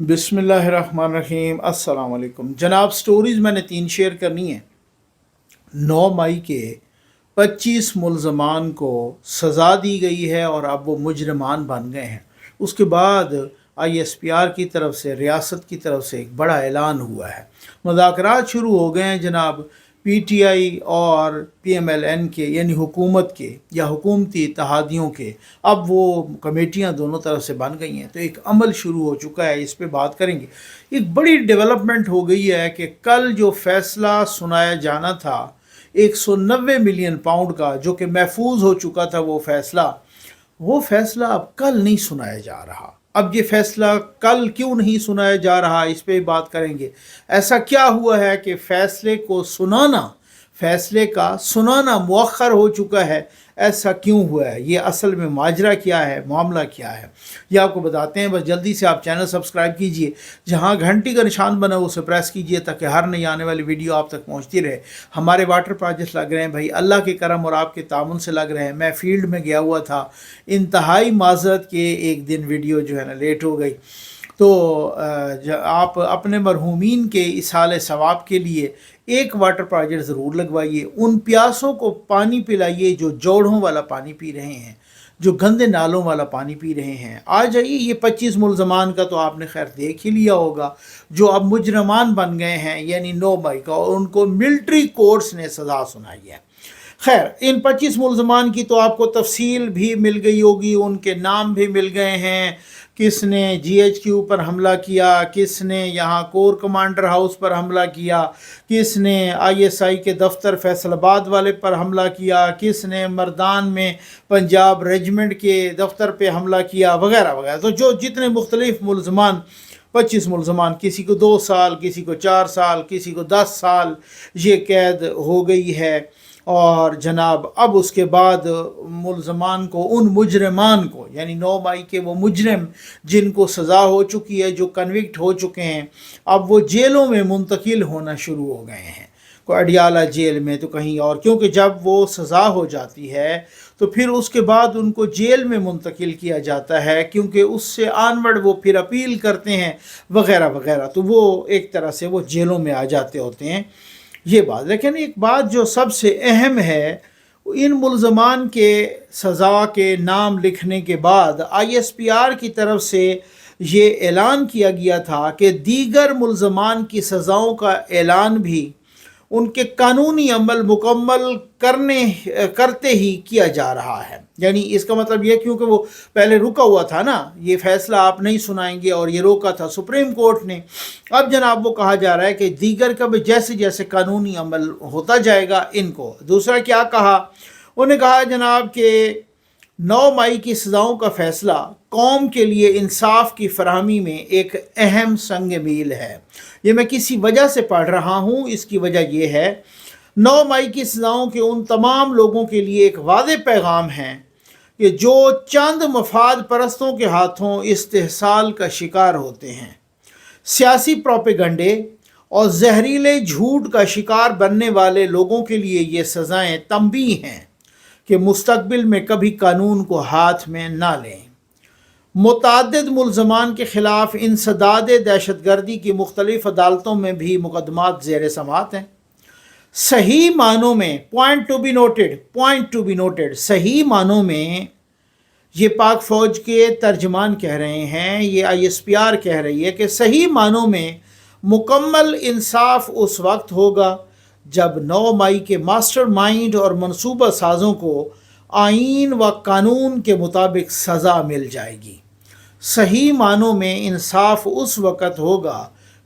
बिस्मिल्लाहिर्रहमानिर्रहीम। अस्सलाम वालेकुम जनाब। स्टोरीज़ मैंने 3 शेयर करनी है। 9 मई के 25 मुलजमान को सज़ा दी गई है और अब वो मुजरमान बन गए हैं। उसके बाद ISPR की तरफ से, रियासत की तरफ से एक बड़ा ऐलान हुआ है। मुज़ाकरात शुरू हो गए हैं जनाब PTI और PMLN के, यानी हुकूमत के या हुकूमती इत्तेहादियों के। अब वो कमेटियां दोनों तरफ से बन गई हैं, तो एक अमल शुरू हो चुका है। इस पे बात करेंगे। एक बड़ी डेवलपमेंट हो गई है कि कल जो फैसला सुनाया जाना था 190 मिलियन पाउंड का, जो कि महफूज हो चुका था, वो फैसला अब कल नहीं सुनाया जा रहा। अब ये फैसला कल क्यों नहीं सुनाया जा रहा, इस पे बात करेंगे। ऐसा क्या हुआ है कि फैसले का सुनाना मुअख्खर हो चुका है? ऐसा क्यों हुआ है? ये असल में माजरा क्या है, मामला क्या है, ये आपको बताते हैं। बस जल्दी से आप चैनल सब्सक्राइब कीजिए, जहां घंटी का निशान बना हो उसे प्रेस कीजिए, ताकि हर नई आने वाली वीडियो आप तक पहुंचती रहे। हमारे वाटर प्रोजेक्ट लग रहे हैं भाई, अल्लाह के करम और आपके तामुन से लग रहे हैं। मैं फील्ड में गया हुआ था, इंतहाई माजरत के एक दिन वीडियो जो है ना लेट हो गई। तो आप अपने मरहूमीन के इसाले सवाब के लिए एक वाटर प्रोजेक्ट ज़रूर लगवाइए। उन प्यासों को पानी पिलाइए जो जोड़ों वाला पानी पी रहे हैं, जो गंदे नालों वाला पानी पी रहे हैं। आ जाइए। ये 25 मुलजमान का तो आपने खैर देख ही लिया होगा, जो अब मुजरमान बन गए हैं, यानी 9 मई का, और उनको मिलिट्री कोर्ट्स ने सज़ा सुनाई है। खैर, इन 25 मुलजमान की तो आपको तफसील भी मिल गई होगी, उनके नाम भी मिल गए हैं। किसने GHQ पर हमला किया, किसने यहाँ कोर कमांडर हाउस पर हमला किया, किसने ISI के दफ्तर फैसलाबाद वाले पर हमला किया, किसने मर्दान में पंजाब रेजिमेंट के दफ्तर पे हमला किया, वगैरह वगैरह। तो जो जितने मुख्तलिफ मुलजमान, 25 मुलजमान, किसी को 2 साल, किसी को 4 साल, किसी को 10 साल ये कैद हो गई है। और जनाब अब उसके बाद मुलजमान को, उन मुजरमान को, यानी 9 मई के वो मुजरम जिनको सज़ा हो चुकी है, जो कन्विक्ट हो चुके हैं, अब वो जेलों में मुंतकिल होना शुरू हो गए हैं। कोई अडियाला जेल में तो कहीं और, क्योंकि जब वो सज़ा हो जाती है तो फिर उसके बाद उनको जेल में मुंतकिल किया जाता है, क्योंकि उससे आनवर्ड वो फिर अपील करते हैं वगैरह वगैरह। तो वो एक तरह से वो जेलों में आ जाते होते हैं, ये बात। लेकिन एक बात जो सबसे अहम है, इन मुलजमान के सज़ा के नाम लिखने के बाद ISPR की तरफ से ये ऐलान किया गया था कि दीगर मुलजमान की सज़ाओं का ऐलान भी उनके कानूनी अमल मुकम्मल करते ही किया जा रहा है। यानी इसका मतलब ये, क्योंकि वो पहले रुका हुआ था ना, ये फैसला आप नहीं सुनाएंगे, और ये रोका था सुप्रीम कोर्ट ने। अब जनाब वो कहा जा रहा है कि दीगर का भी जैसे जैसे कानूनी अमल होता जाएगा इनको। दूसरा क्या कहा उन्हें, कहा जनाब कि 9 मई की सज़ाओं का फैसला कौम के लिए इंसाफ की फराहमी में एक अहम संग मील है। ये मैं किसी वजह से पढ़ रहा हूँ, इसकी वजह यह है, 9 मई की सज़ाओं के उन तमाम लोगों के लिए एक वादे पैगाम है कि जो चंद मफाद परस्तों के हाथों इस्तेहसाल का शिकार होते हैं, सियासी प्रोपेगंडे और जहरीले झूठ का शिकार बनने वाले लोगों के लिए ये सज़ाएँ तंबीह हैं कि मुस्तकबिल में कभी कानून को हाथ में ना लें। मुतअद्दिद मुलजमान के ख़िलाफ़ इंसदाद दहशतगर्दी की मुख्तलिफ़ अदालतों में भी मुकदमात ज़ेर समात हैं। सही मानों में, पॉइंट टू बी नोटेड, सही मानों में ये पाक फ़ौज के तर्जमान कह रहे हैं, ये ISPR कह रही है कि सही मानों में मुकम्मल इंसाफ उस वक्त होगा जब 9 मई के मास्टर माइंड और मनसूबा साजों को आइन व कानून के मुताबिक सज़ा मिल जाएगी। सही मानों में इंसाफ उस वक़्त होगा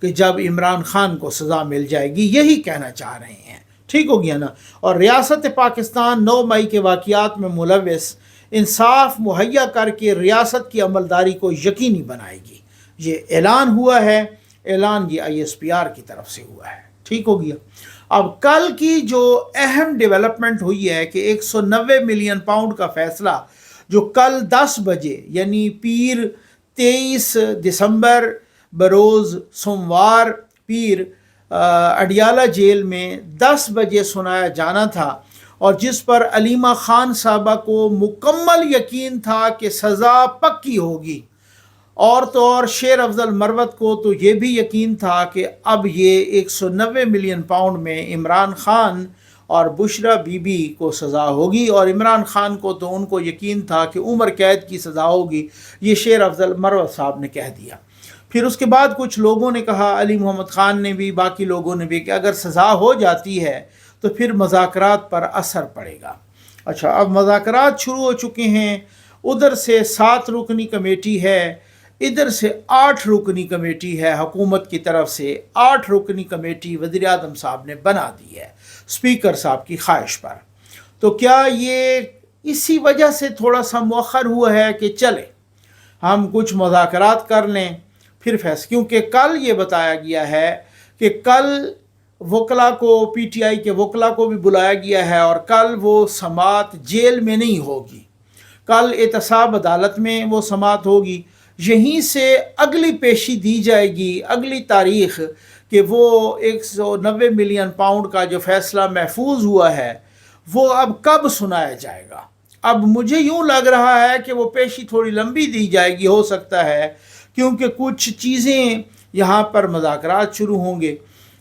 कि जब इमरान खान को सज़ा मिल जाएगी, यही कहना चाह रहे हैं। ठीक हो गया ना। और रियासत पाकिस्तान 9 मई के वाक़यात में मुलव्वस इंसाफ मुहैया करके रियासत की अमलदारी को यकीनी बनाएगी। ये ऐलान हुआ है, ऐलान ये ISPR की तरफ से हुआ है। ठीक हो गया। अब कल की जो अहम डेवलपमेंट हुई है कि 190 मिलियन पाउंड का फैसला, जो कल 10 बजे, यानी पीर 23 दिसंबर बरोज़ सोमवार, पीर अडियाला जेल में 10 बजे सुनाया जाना था, और जिस पर अलीमा खान साहबा को मुकम्मल यकीन था कि सज़ा पक्की होगी, اور تو اور شیر افضل مروت کو تو یہ بھی یقین تھا کہ اب یہ 190 ملین پاؤنڈ میں عمران خان اور بشرا بی بی کو سزا ہوگی، اور عمران خان کو تو ان کو یقین تھا کہ عمر قید کی سزا ہوگی، یہ شیر افضل مروت صاحب نے کہہ دیا۔ پھر اس کے بعد کچھ لوگوں نے کہا، علی محمد خان نے بھی، باقی لوگوں نے بھی، کہ اگر سزا ہو جاتی ہے تو پھر مذاکرات پر اثر پڑے گا۔ اچھا، اب مذاکرات شروع ہو چکے ہیں، ادھر سے 7 رکنی کمیٹی ہے، ادھر سے 8 رکنی کمیٹی ہے، حکومت کی طرف سے 8 رکنی کمیٹی وزیر اعظم صاحب نے بنا دی ہے اسپیکر صاحب کی خواہش پر۔ تو کیا یہ اسی وجہ سے تھوڑا سا مؤخر ہوا ہے کہ چلے ہم کچھ مذاکرات کر لیں پھر فیصلہ، کیونکہ کل یہ بتایا گیا ہے کہ کل وکلا کو، پی ٹی آئی کے وکلا کو بھی بلایا گیا ہے، اور کل وہ سماعت جیل میں نہیں ہوگی، کل احتساب عدالت میں وہ سماعت ہوگی، یہیں سے اگلی پیشی دی جائے گی، اگلی تاریخ، کہ وہ 190 ملین پاؤنڈ کا جو فیصلہ محفوظ ہوا ہے وہ اب کب سنایا جائے گا۔ اب مجھے یوں لگ رہا ہے کہ وہ پیشی تھوڑی لمبی دی جائے گی، ہو سکتا ہے، کیونکہ کچھ چیزیں یہاں پر مذاکرات شروع ہوں گے۔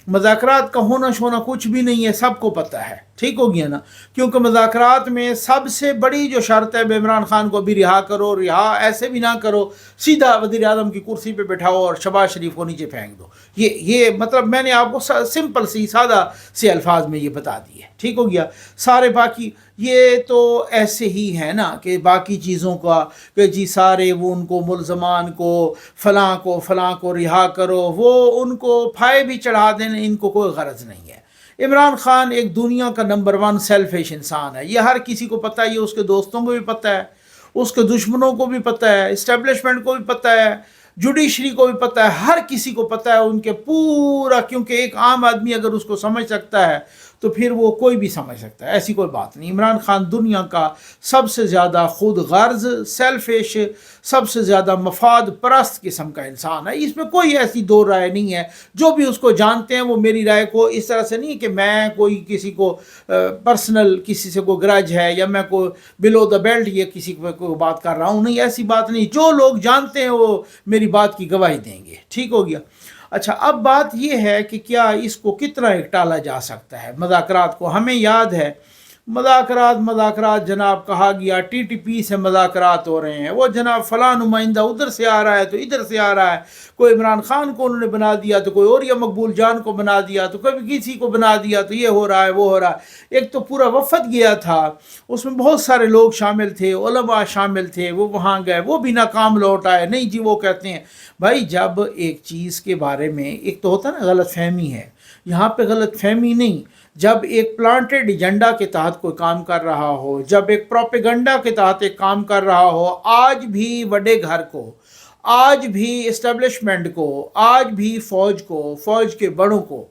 مذاکرات کا ہونا شونا کچھ بھی نہیں ہے، سب کو پتہ ہے، ٹھیک ہو گیا نا، کیونکہ مذاکرات میں سب سے بڑی جو شرط ہے، عمران خان کو بھی رہا کرو، رہا ایسے بھی نہ کرو، سیدھا وزیر اعظم کی کرسی پہ بٹھاؤ اور شہباز شریف کو نیچے پھینک دو۔ یہ مطلب میں نے آپ کو سمپل سی سادہ سے الفاظ میں یہ بتا دی ہے، ٹھیک ہو گیا۔ سارے باقی یہ تو ایسے ہی ہے نا کہ باقی چیزوں کا کہ جی سارے وہ ان کو ملزمان کو فلاں کو رہا کرو، وہ ان کو پھائے بھی چڑھا دیں، ان کو کوئی غرض نہیں ہے۔ عمران خان ایک دنیا کا نمبر 1 سیلفش انسان ہے، یہ ہر کسی کو پتہ ہے، یہ اس کے دوستوں کو بھی پتہ ہے، اس کے دشمنوں کو بھی پتہ ہے، اسٹیبلشمنٹ کو بھی پتہ ہے، جوڈیشری کو بھی پتہ ہے، ہر کسی کو پتہ ہے ان کے پورا، کیونکہ ایک عام آدمی اگر اس کو سمجھ سکتا ہے تو پھر وہ کوئی بھی سمجھ سکتا ہے، ایسی کوئی بات نہیں۔ عمران خان دنیا کا سب سے زیادہ خود غرض، سیلفش، سب سے زیادہ مفاد پرست قسم کا انسان ہے، اس میں کوئی ایسی دو رائے نہیں ہے۔ جو بھی اس کو جانتے ہیں وہ میری رائے کو اس طرح سے نہیں کہ میں کوئی کسی کو پرسنل کسی سے کوئی گرج ہے یا میں کوئی بلو دا بیلٹ یہ کسی کو بات کر رہا ہوں، نہیں، ایسی بات نہیں، جو لوگ جانتے ہیں وہ میری بات کی گواہی دیں گے، ٹھیک ہو گیا۔ اچھا، اب بات یہ ہے کہ کیا اس کو کتنا ٹالا جا سکتا ہے مذاکرات کو۔ ہمیں یاد ہے مذاکرات جناب کہا گیا، ٹی ٹی پی سے مذاکرات ہو رہے ہیں، وہ جناب فلاں نمائندہ ادھر سے آ رہا ہے تو ادھر سے آ رہا ہے، کوئی عمران خان کو انہوں نے بنا دیا تو کوئی اور یا مقبول جان کو بنا دیا تو کبھی کسی کو بنا دیا، تو یہ ہو رہا ہے وہ ہو رہا ہے۔ ایک تو پورا وفد گیا تھا، اس میں بہت سارے لوگ شامل تھے، علماء شامل تھے، وہ وہاں گئے، وہ بھی ناکام لوٹ آئے۔ نہیں جی، وہ کہتے ہیں بھائی جب ایک چیز کے بارے میں ایک تو ہوتا ہے نا غلط فہمی ہے، یہاں پہ غلط فہمی نہیں، جب ایک پلانٹڈ ایجنڈا کے تحت کوئی کام کر رہا ہو، جب ایک پروپیگنڈا کے تحت ایک کام کر رہا ہو، آج بھی بڑے گھر کو، آج بھی اسٹیبلشمنٹ کو، آج بھی فوج کو، فوج کے بڑوں کو،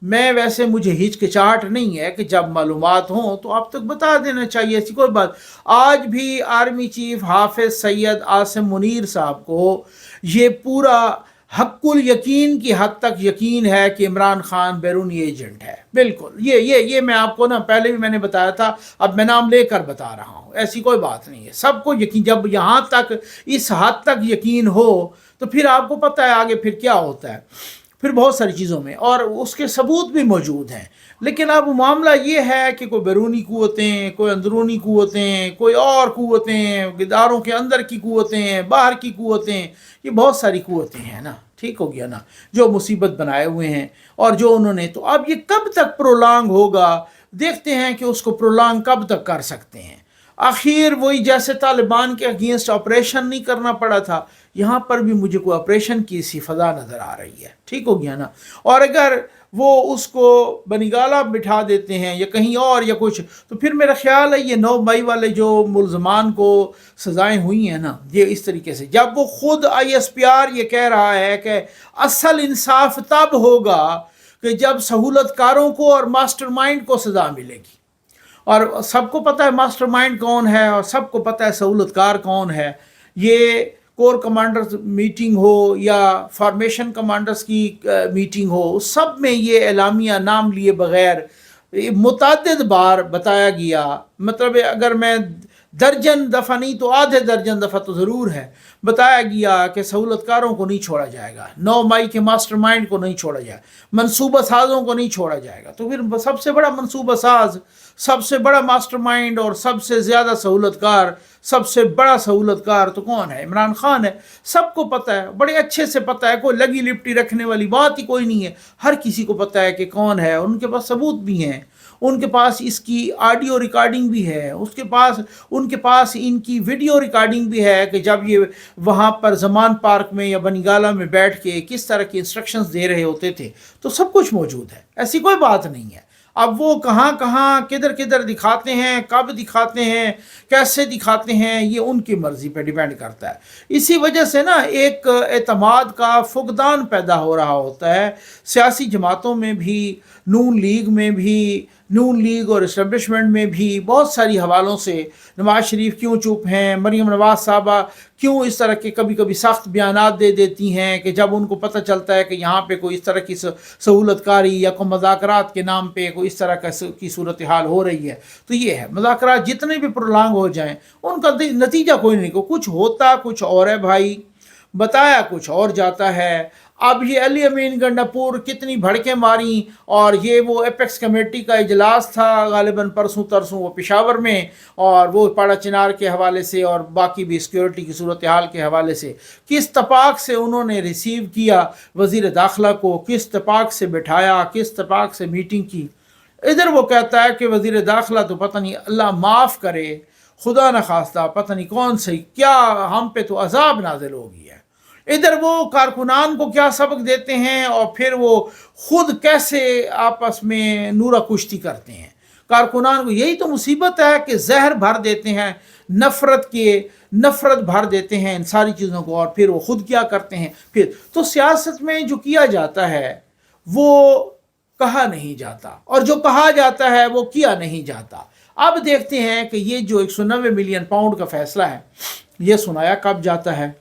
میں ویسے مجھے ہچکچاہٹ نہیں ہے کہ جب معلومات ہوں تو اب تک بتا دینا چاہیے، ایسی کوئی بات۔ آج بھی آرمی چیف حافظ سید عاصم منیر صاحب کو یہ پورا حق الیقین کی حد تک یقین ہے کہ عمران خان بیرونی ایجنٹ ہے، بالکل۔ یہ میں آپ کو نا پہلے بھی میں نے بتایا تھا، اب میں نام لے کر بتا رہا ہوں، ایسی کوئی بات نہیں ہے، سب کو یقین۔ جب یہاں تک اس حد تک یقین ہو تو پھر آپ کو پتہ ہے آگے پھر کیا ہوتا ہے، پھر بہت ساری چیزوں میں، اور اس کے ثبوت بھی موجود ہیں۔ لیکن اب معاملہ یہ ہے کہ کوئی بیرونی قوتیں، کوئی اندرونی قوتیں، کوئی اور قوتیں، اداروں کے اندر کی قوتیں، باہر کی قوتیں، یہ بہت ساری قوتیں ہیں نا، ٹھیک ہو گیا نا، جو مصیبت بنائے ہوئے ہیں، اور جو انہوں نے، تو اب یہ کب تک پرولانگ ہوگا، دیکھتے ہیں کہ اس کو پرولانگ کب تک کر سکتے ہیں۔ آخر وہی جیسے طالبان کے اگینسٹ آپریشن نہیں کرنا پڑا تھا، یہاں پر بھی مجھے کوئی آپریشن کی سی فضا نظر آ رہی ہے، ٹھیک ہو گیا نا۔ اور اگر وہ اس کو بنگالہ بٹھا دیتے ہیں یا کہیں اور یا کچھ، تو پھر میرا خیال ہے یہ 9 مئی والے جو ملزمان کو سزائیں ہوئی ہیں نا، یہ اس طریقے سے، جب وہ خود آئی ایس پی آر یہ کہہ رہا ہے کہ اصل انصاف تب ہوگا کہ جب سہولت کاروں کو اور ماسٹر مائنڈ کو سزا ملے گی، اور سب کو پتہ ہے ماسٹر مائنڈ کون ہے اور سب کو پتہ ہے سہولت کار کون ہے۔ یہ کور کمانڈرز میٹنگ ہو یا فارمیشن کمانڈرز کی میٹنگ ہو، سب میں یہ اعلامیہ نام لیے بغیر متعدد بار بتایا گیا، مطلب اگر میں दर्जन दफ़ा नहीं तो आधे दर्जन दफ़ा तो ज़रूर है बताया गया कि सहूलतकारों को नहीं छोड़ा जाएगा, 9 मई के मास्टर माइंड को नहीं छोड़ा जाएगा, मनसूबा साजों को नहीं छोड़ा जाएगा। तो फिर सबसे बड़ा मनसूबा साज, सबसे बड़ा मास्टर माइंड और सबसे ज़्यादा सहूलतकार, सबसे बड़ा सहूलतकार तो कौन है? इमरान खान है। सबको पता है, बड़े अच्छे से पता है, कोई लगी लिपटी रखने वाली बात ही कोई नहीं है। हर किसी को पता है कि कौन है, उनके पास सबूत भी हैं, उनके पास इसकी ऑडियो रिकॉर्डिंग भी है, उनके पास इनकी वीडियो रिकॉर्डिंग भी है कि जब ये वहाँ पर जमान पार्क में या बनीगाला में बैठ के किस तरह की इंस्ट्रक्शंस दे रहे होते थे। तो सब कुछ मौजूद है, ऐसी कोई बात नहीं है। अब वो कहाँ कहाँ किधर किधर दिखाते हैं, कब दिखाते हैं, कैसे दिखाते हैं, ये उनकी मर्ज़ी पे डिपेंड करता है। इसी वजह से ना एक एतमाद का फुकदान पैदा हो रहा होता है सियासी जमातों में भी, नून लीग में भी, नून लीग और इस्टेब्लिशमेंट में भी बहुत सारी हवालों से। नवाज शरीफ क्यों चुप हैं, मरीम नवाज साहबा क्यों इस तरह के कभी कभी सख्त बयानात दे देती हैं कि जब उनको पता चलता है कि यहाँ पे कोई इस तरह की सहूलतकारी या कोई मज़ाकरात के नाम पे कोई इस तरह की सूरत हाल हो रही है। तो ये है, मज़ाकरात जितने भी प्रोलांग हो जाएं उनका नतीजा कोई नहीं, को कुछ होता कुछ और है भाई, बताया कुछ और जाता है। अब ये अली अमीन गंडापुर कितनी भड़कें मारी, और ये वो एपेक्स कमेटी का इजलास था गालिबन परसों तरसों वो पेशावर में, और वो पाड़ा चिनार के हवाले से और बाकी भी सिक्योरिटी की सूरत हाल के हवाले से किस तपाक से उन्होंने रिसीव किया वज़ीर दाखिला को, किस तपाक से बिठाया, किस तपाक से मीटिंग की। इधर वो कहता है कि वज़ीर दाखिला तो पता नहीं, अल्लाह माफ़ करे, खुदा न खास्ता पता नहीं कौन सी क्या हम पे तो अजाब नाजिल हो गया है। इधर वो कारकुनान को क्या सबक देते हैं, और फिर वो खुद कैसे आपस में नूरा कुश्ती करते हैं। कारकुनान को यही तो मुसीबत है कि जहर भर देते हैं, नफ़रत भर देते हैं इन सारी चीज़ों को, और फिर वो खुद क्या करते हैं। फिर तो सियासत में जो किया जाता है वो कहा नहीं जाता, और जो कहा जाता है वो किया नहीं जाता। अब देखते हैं कि ये जो 190 मिलियन पाउंड का फैसला है ये सुनाया कब जाता है,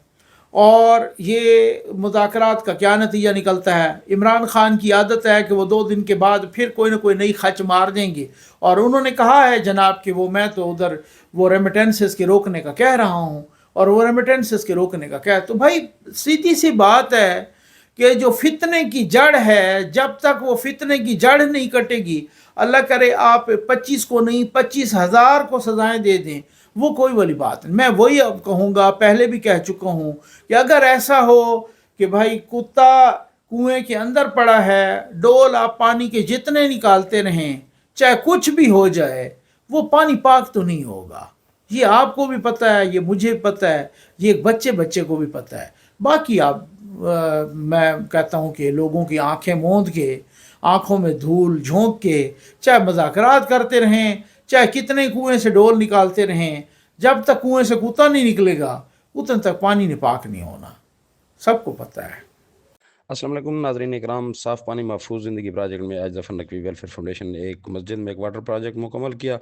और ये मुज़ाकरात का क्या नतीजा निकलता है। इमरान खान की आदत है कि वो 2 दिन के बाद फिर कोई ना कोई नई खच मार देंगे, और उन्होंने कहा है जनाब कि वो मैं तो उधर वो रेमिटेंसेस के रोकने का कह रहा हूँ, और वो रेमिटेंसेस के रोकने का क्या। तो भाई सीधी सी बात है कि जो फितने की जड़ है, जब तक वो फितने की जड़ नहीं कटेगी, अल्लाह करे आप 25 को नहीं 25,000 को सजाएं दे दें, वो कोई वाली बात नहीं। मैं वही अब कहूँगा, पहले भी कह चुका हूँ कि अगर ऐसा हो कि भाई कुत्ता कुएं के अंदर पड़ा है, डोल आप पानी के जितने निकालते रहें, चाहे कुछ भी हो जाए, वो पानी पाक तो नहीं होगा। ये आपको भी पता है, ये मुझे पता है, ये एक बच्चे को भी पता है। बाकी आप मैं कहता हूँ कि लोगों की आंखें मूंद के, आंखों में धूल झोंक के, चाहे मज़ाकरात करते रहें, चाहे कितने कुएं से डोल निकालते रहें, जब तक कुएं से कुत्ता नहीं निकलेगा उतने तक पानी ने पाक नहीं होना, सबको पता है। अस्सलाम वालेकुम नाज़रीन इकराम, साफ़ पानी महफूज ज़िंदगी प्रोजेक्ट में आज ज़फ़र नकवी वेलफेयर फाउंडेशन ने एक मस्जिद में एक वाटर प्रोजेक्ट मुकम्मल किया,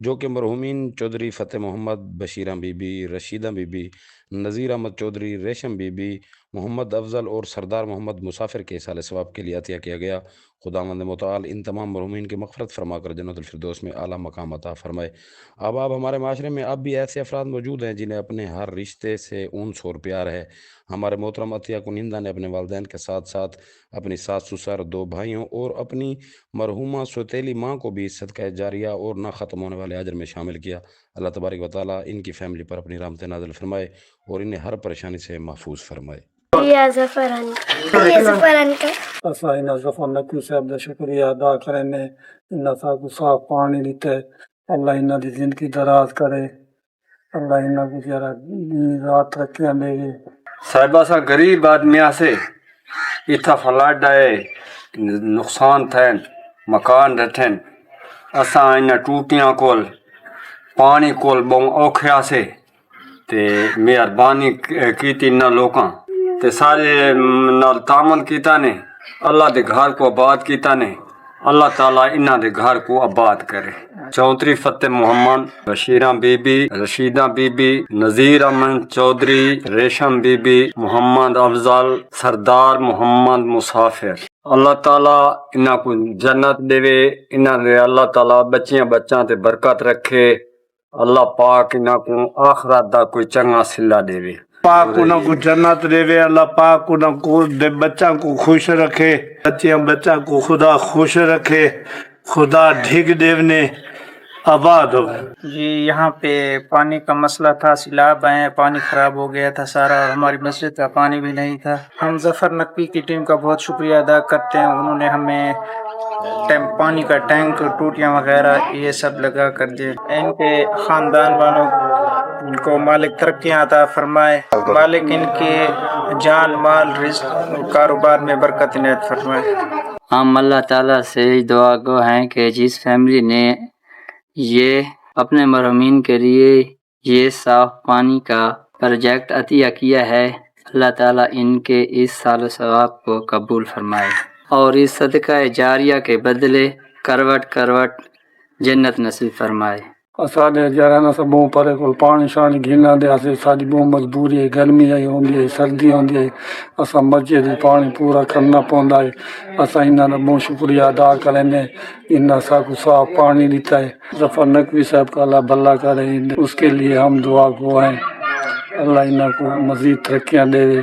जो कि मरहूमीन चौधरी फ़तेह मोहम्मद, बशीरा बीबी, रशीदा बीबी, नज़ीर अहमद चौधरी, रेशम बीबी, मोहम्मद अफजल और सरदार मोहम्मद मुसाफिर के साल सवाब के लिए अतिया किया गया। खुदावंद मुताल इन तमाम मरहूमीन की मग़फ़िरत फरमाकर जन्नतुल फिरदौस में आला मकाम अता फरमाए। अब हमारे माशरे में अब भी ऐसे अफराद मौजूद हैं जिन्हें अपने हर रिश्ते से उन्स और प्यार है। हमारे मोहतरम अतिया कुनिंदा ने अपने वालिदैन के साथ साथ अपनी सास ससुर, 2 भाइयों और अपनी मरहूमा सौतेली माँ को भी सदका जारिया और ना ख़त्म होने वाले अजर में शामिल किया। अल्लाह तबारक व तआला इनकी फैमिली पर अपनी रहमतें नाज़िल फरमाए और इन्हें हर परेशानी से महफूज फरमाए। असां हिन ज़फ़र नक़वी साहिब जो शुक्रिया अदा करें, इन असांखे साफ़ पानी ॾिठे। अल्लाह हिन जी ज़िंदगी दराज करे, अल्लाह हिन गुज़ारा ॾींहुं राति रखिया ॾे। साहिब असां ग़रीब आदमी आसे, इथा फ्लड आए, नुक़सान थियनि, मकान ॾठनि, असां इन टूटियां कोल पानी कोल बहु औखे आसे, ते मेहरबानी कीती इन लोकां ते सारे नाल तामन कीता ने, अल्लाह दे घर को आबाद कीता ने। अल्लाह ताला इन्हां दे घर को आबाद करे। चौधरी फ़तेह मोहम्मद, बशीरा बीबी, रशीदा बीबी, नज़ीर अहमद चौधरी, रेशम बीबी, मोहम्मद अफजल, सरदार मोहम्मद मुसाफिर, अल्लाह ताला इन्हां को जन्नत देवे। इन्हां दे अल्लाह ताला बच्चियां बच्चां ते बरकत रखे। अल्लाह पाक इन्हां को आखिरत दा कोई चंगा सिला देवे। पाक उन्हें को जन्नत देवे। अल्लाह पाक उन्हें को बच्चा को खुश रखे, बच्चा को खुदा खुश रखे, खुदा ढीक देवने आबाद हो। जी यहाँ पे पानी का मसला था, सैलाब आए, पानी खराब हो गया था सारा, और हमारी मस्जिद का पानी भी नहीं था। हम जफ़र नकवी की टीम का बहुत शुक्रिया अदा करते हैं, उन्होंने हमें पानी का टैंक, टूटियाँ वगैरह ये सब लगा कर दिए। इनके ख़ानदान वालों को मालिक तरक्कियाँ अता फरमाए, मालिक इनके जान माल रिज़्क़ और कारोबार में बरकत इनायत फरमाए। हम अल्लाह ताला से दुआ गो हैं कि जिस फैमिली ने ये अपने मरहूमीन के लिए ये साफ पानी का प्रोजेक्ट अतिया किया है, अल्लाह ताला इनके इस साल सवाब को कबूल फरमाए और इस सदका जारिया के बदले करवट करवट जन्नत नसीब फरमाए। असाडे जरा सबों पर को पानी शानी घिना दे असे साडी बहुत मजबूरी है, गर्मी आई होंदी है, सर्दी होंदी है, असा मस्जिद पानी पूरा करना पौंदा है। असा इन्हां दा बहुत शुक्रिया अदा करने, इन्हां साकू साफ पानी दिता है। जफर नकवी साहब का अल्लाह भला करे, उसके लिए हम दुआ गो हैं। अल्लाह इन्हां को मजीद तरक्कियां देवे।